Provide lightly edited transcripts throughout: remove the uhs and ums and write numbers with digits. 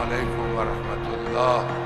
अलैकुम वरहमतुल्लाह।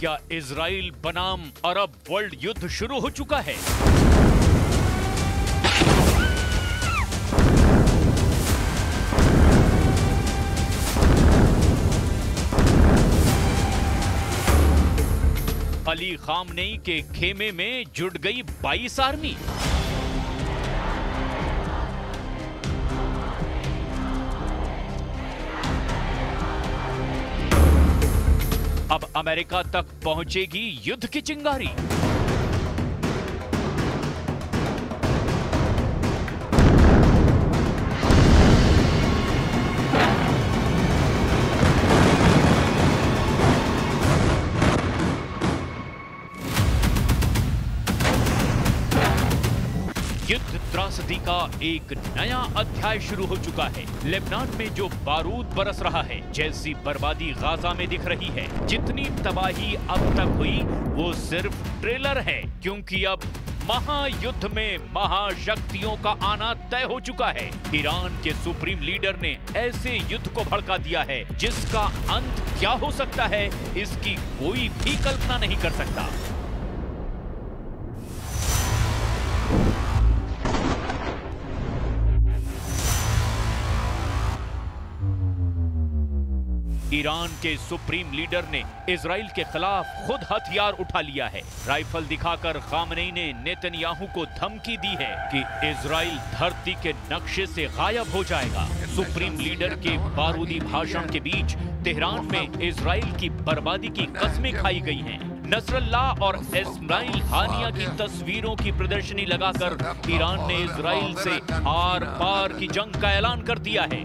क्या इजराइल बनाम अरब वर्ल्ड युद्ध शुरू हो चुका है? अली खामनेई के खेमे में जुट गई 22 आर्मी। अब अमेरिका तक पहुंचेगी युद्ध की चिंगारी। युद्ध त्रासदी का एक नया अध्याय शुरू हो चुका है। लेबनान में जो बारूद बरस रहा है, जैसी बर्बादी गाजा में दिख रही है, जितनी तबाही अब तक हुई वो सिर्फ ट्रेलर है, क्योंकि अब महायुद्ध में महाशक्तियों का आना तय हो चुका है। ईरान के सुप्रीम लीडर ने ऐसे युद्ध को भड़का दिया है जिसका अंत क्या हो सकता है, इसकी कोई भी कल्पना नहीं कर सकता। ईरान के सुप्रीम लीडर ने इजराइल के खिलाफ खुद हथियार उठा लिया है। राइफल दिखाकर खामनेई ने नेतन्याहू को धमकी दी है कि इजराइल धरती के नक्शे से गायब हो जाएगा। सुप्रीम लीडर के बारूदी भाषण के बीच तेहरान में इजराइल की बर्बादी की कस्में खाई गई हैं। नसरल्लाह और इस्माइल हानिया की तस्वीरों की प्रदर्शनी लगाकर ईरान ने इजराइल से आर पार की जंग का ऐलान कर दिया है।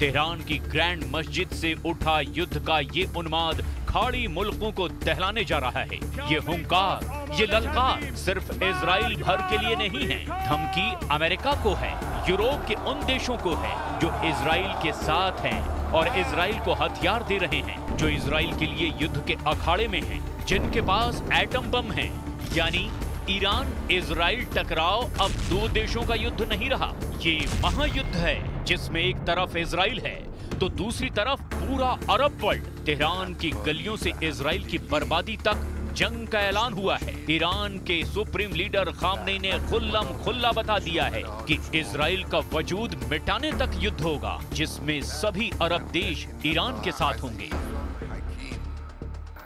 तेहरान की ग्रैंड मस्जिद से उठा युद्ध का ये उन्माद खाड़ी मुल्कों को दहलाने जा रहा है। ये हुंकार, ये ललकार सिर्फ इजराइल भर के लिए नहीं है। धमकी अमेरिका को है, यूरोप के उन देशों को है जो इजराइल के साथ हैं और इजराइल को हथियार दे रहे हैं, जो इजराइल के लिए युद्ध के अखाड़े में हैं, जिनके पास एटम बम है। यानी ईरान इजराइल टकराव अब दो देशों का युद्ध नहीं रहा, ये महायुद्ध है जिसमें एक तरफ इजराइल है तो दूसरी तरफ पूरा अरब वर्ल्ड। तेहरान की गलियों से इजराइल की बर्बादी तक जंग का ऐलान हुआ है। ईरान के सुप्रीम लीडर खामनेई ने खुल्लम खुल्ला बता दिया है कि इजराइल का वजूद मिटाने तक युद्ध होगा, जिसमें सभी अरब देश ईरान के साथ होंगे।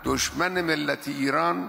दुश्मन मिल्लत ईरान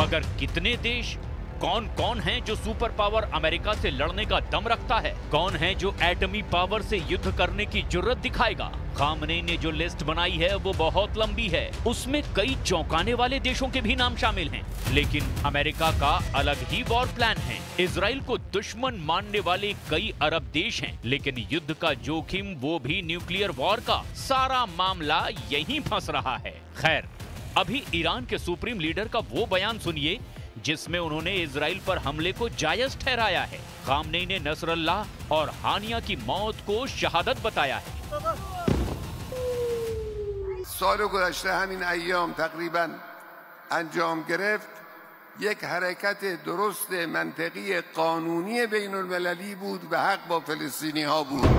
मगर कितने देश, कौन कौन हैं जो सुपर पावर अमेरिका से लड़ने का दम रखता है? कौन है जो एटमी पावर से युद्ध करने की जुर्रत दिखाएगा? खामनेई ने जो लिस्ट बनाई है वो बहुत लंबी है, उसमें कई चौंकाने वाले देशों के भी नाम शामिल हैं। लेकिन अमेरिका का अलग ही वॉर प्लान है। इजराइल को दुश्मन मानने वाले कई अरब देश हैं, लेकिन युद्ध का जोखिम वो भी न्यूक्लियर वॉर का। सारा मामला यहीं फंस रहा है। खैर, अभी ईरान के सुप्रीम लीडर का वो बयान सुनिए जिसमें उन्होंने इजराइल पर हमले को जायज ठहराया है। खामनेई ने नसरल्लाह और हानिया की मौत को शहादत बताया है। साल गुज़श्ते हमीन अय्याम तकरीबा अंजाम गिरफ्त एक हरकत दुरुस्त मंतकी कानूनी बैनुल-मलली बूद व हक बा फिलिस्तीनी हा बूद।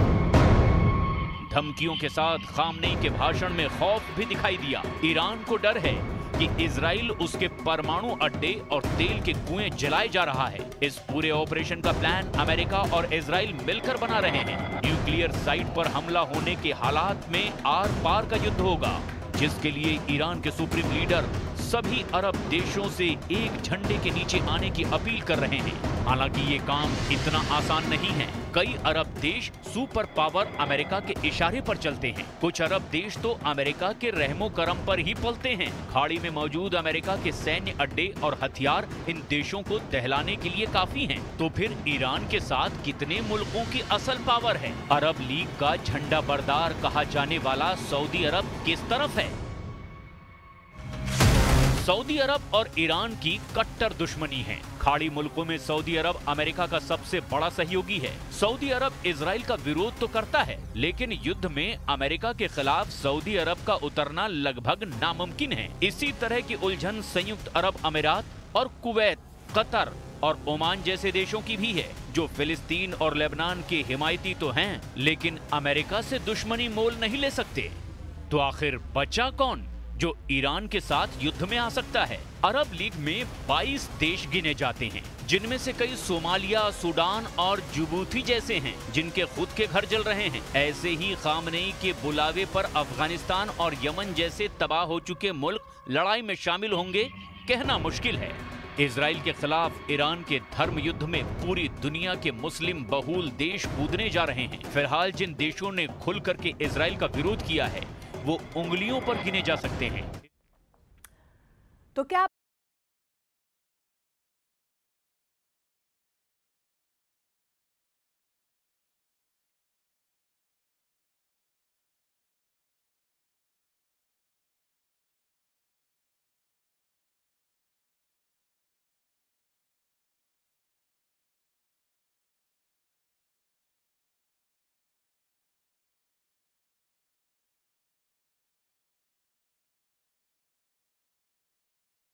धमकियों के साथ खामनेई के भाषण में खौफ भी दिखाई दिया। ईरान को डर है कि इजराइल उसके परमाणु अड्डे और तेल के कुएं जलाए जा रहा है। इस पूरे ऑपरेशन का प्लान अमेरिका और इजराइल मिलकर बना रहे हैं। न्यूक्लियर साइट पर हमला होने के हालात में आर पार का युद्ध होगा, जिसके लिए ईरान के सुप्रीम लीडर सभी अरब देशों से एक झंडे के नीचे आने की अपील कर रहे हैं। हालांकि ये काम इतना आसान नहीं है। कई अरब देश सुपर पावर अमेरिका के इशारे पर चलते हैं। कुछ अरब देश तो अमेरिका के रहमो करम पर ही पलते हैं। खाड़ी में मौजूद अमेरिका के सैन्य अड्डे और हथियार इन देशों को दहलाने के लिए काफी हैं। तो फिर ईरान के साथ कितने मुल्कों की असल पावर है? अरब लीग का झंडा बरदार कहा जाने वाला सऊदी अरब किस तरफ है? सऊदी अरब और ईरान की कट्टर दुश्मनी है। खाड़ी मुल्कों में सऊदी अरब अमेरिका का सबसे बड़ा सहयोगी है। सऊदी अरब इजराइल का विरोध तो करता है, लेकिन युद्ध में अमेरिका के खिलाफ सऊदी अरब का उतरना लगभग नामुमकिन है। इसी तरह की उलझन संयुक्त अरब अमीरात और कुवैत, कतर और ओमान जैसे देशों की भी है, जो फिलिस्तीन और लेबनान के हिमायती तो हैं, लेकिन अमेरिका से दुश्मनी मोल नहीं ले सकते। तो आखिर बचा कौन जो ईरान के साथ युद्ध में आ सकता है? अरब लीग में 22 देश गिने जाते हैं, जिनमें से कई सोमालिया, सूडान और जिबूती जैसे हैं, जिनके खुद के घर जल रहे हैं। ऐसे ही खामनेई के बुलावे पर अफगानिस्तान और यमन जैसे तबाह हो चुके मुल्क लड़ाई में शामिल होंगे, कहना मुश्किल है। इजराइल के खिलाफ ईरान के धर्म युद्ध में पूरी दुनिया के मुस्लिम बहुल देश कूदने जा रहे हैं। फिलहाल जिन देशों ने खुल करके इजराइल का विरोध किया है, वो उंगलियों पर गिने जा सकते हैं। तो क्या